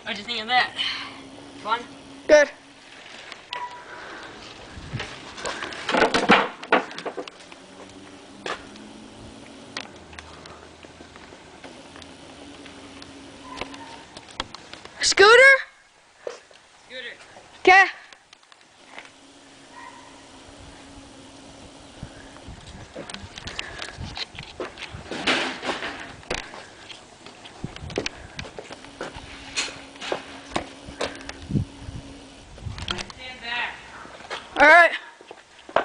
What'd you think of that? Fun? Good. Scooter? Scooter. Okay. Stand back. All right. A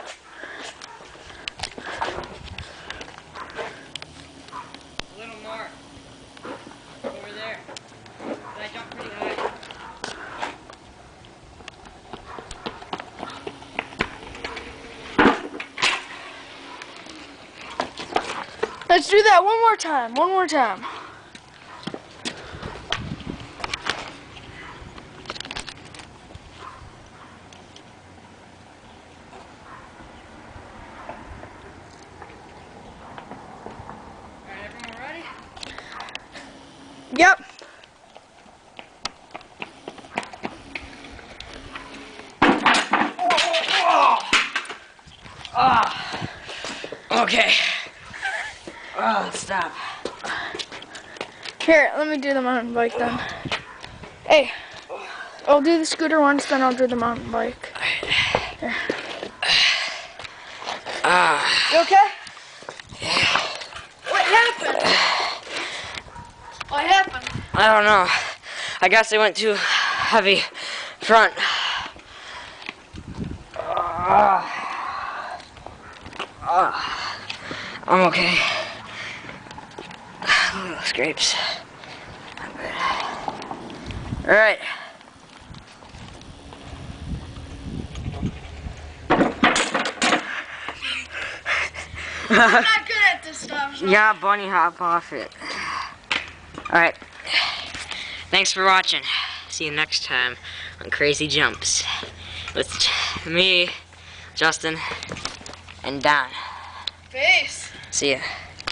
little more. Over there. Did I jump pretty high? Let's do that one more time. One more time. Alright, everyone ready? Yep. Okay. Oh, stop. Here, let me do the mountain bike then. Hey, I'll do the scooter once, then I'll do the mountain bike. Here. You okay? What happened? What happened? I don't know. I guess I went too heavy front. I'm okay. Little scrapes. I'm good. Alright. I'm not good at this stuff. So. Yeah, bunny hop off it. Alright. Thanks for watching. See you next time on Crazy Jumps with me, Justin, and Don. Peace. See ya.